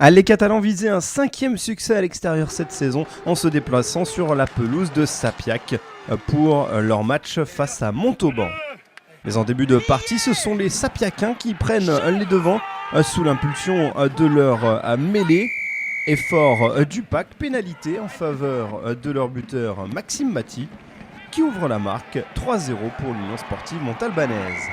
Les Catalans visaient un 5e succès à l'extérieur cette saison en se déplaçant sur la pelouse de Sapiac pour leur match face à Montauban. Mais en début de partie, ce sont les Sapiacains qui prennent les devants sous l'impulsion de leur mêlée. Effort du pack, pénalité en faveur de leur buteur Maxime Maty qui ouvre la marque 3-0 pour l'Union Sportive Montalbanaise.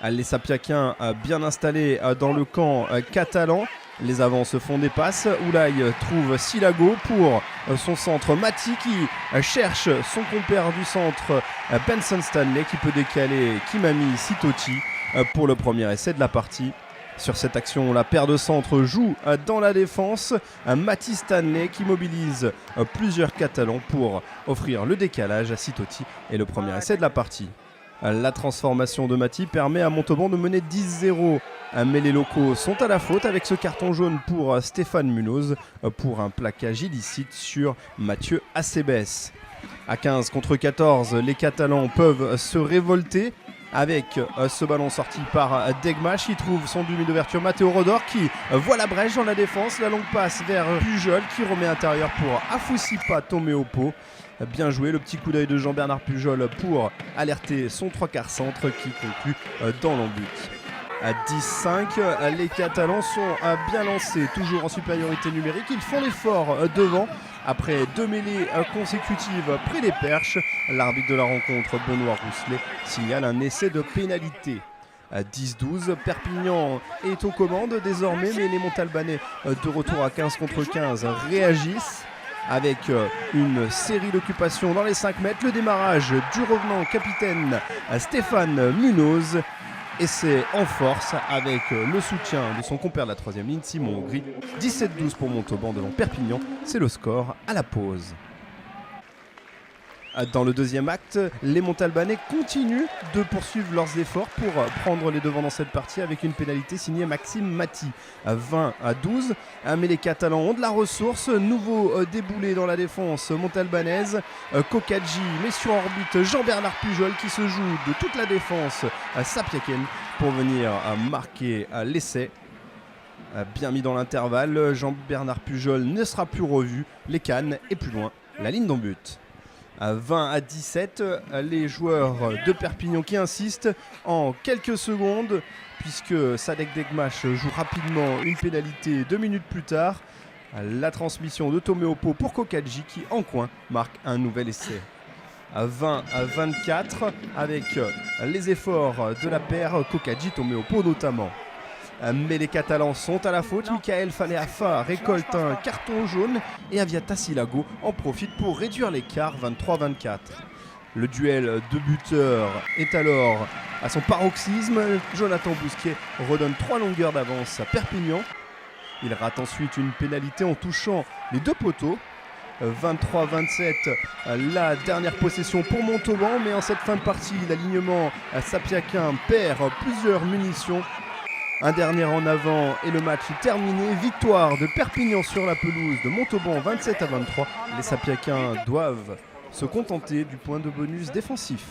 Les Sapiacains bien installés dans le camp catalan. Les avants se font des passes. Oulay trouve Silago pour son centre. Maty qui cherche son compère du centre Benson Stanley qui peut décaler Kimami Sitoti pour le premier essai de la partie. Sur cette action, la paire de centres joue dans la défense. Maty Stanley qui mobilise plusieurs Catalans pour offrir le décalage à Sitoti et le premier essai de la partie. La transformation de Maty permet à Montauban de mener 10-0. Mais les locaux sont à la faute avec ce carton jaune pour Stéphane Munoz pour un plaquage illicite sur Mathieu Acebes. À 15 contre 14, les Catalans peuvent se révolter avec ce ballon sorti par Degmash. Il trouve son demi d'ouverture Matteo Rodor qui voit la brèche dans la défense. La longue passe vers Pujol qui remet intérieur pour Afoussipa Tomeopo. Bien joué, le petit coup d'œil de Jean-Bernard Pujol pour alerter son 3/4 centre qui conclut dans l'embut. À 10-5, les Catalans sont bien lancés, toujours en supériorité numérique. Ils font l'effort devant. Après 2 mêlées consécutives près des perches, l'arbitre de la rencontre, Benoît Rousselet, signale un essai de pénalité. À 10-12, Perpignan est aux commandes désormais, mais les Montalbanais, de retour à 15 contre 15, réagissent avec une série d'occupations dans les 5 mètres. Le démarrage du revenant capitaine Stéphane Munoz. Et c'est en force avec le soutien de son compère de la 3e ligne, Simon Augry. 17-12 pour Montauban devant Perpignan. C'est le score à la pause. Dans le deuxième acte, les Montalbanais continuent de poursuivre leurs efforts pour prendre les devants dans cette partie avec une pénalité signée Maxime Maty. 20-12, mais les Catalans ont de la ressource. Nouveau déboulé dans la défense montalbanaise. Kokadji met sur orbite Jean-Bernard Pujol qui se joue de toute la défense sapiacaine pour venir marquer l'essai. Bien mis dans l'intervalle, Jean-Bernard Pujol ne sera plus revu. Les cannes et plus loin, la ligne d'en but. À 20-17, les joueurs de Perpignan qui insistent en quelques secondes puisque Sadek Degmash joue rapidement une pénalité 2 minutes plus tard. La transmission de Tomeopo pour Kokadji qui en coin marque un nouvel essai. À 20-24 avec les efforts de la paire Kokadji-Tomeopo notamment. Mais les Catalans sont à la faute. Michael Faneafa récolte un carton jaune et Aviata Silago en profite pour réduire l'écart 23-24. Le duel de buteurs est alors à son paroxysme. Jonathan Bousquet redonne 3 longueurs d'avance à Perpignan. Il rate ensuite une pénalité en touchant les 2 poteaux. 23-27, la dernière possession pour Montauban, mais en cette fin de partie, l'alignement sapiacain perd plusieurs munitions. Un dernier en avant et le match est terminé. Victoire de Perpignan sur la pelouse de Montauban 27-23. Les Sapiacains doivent se contenter du point de bonus défensif.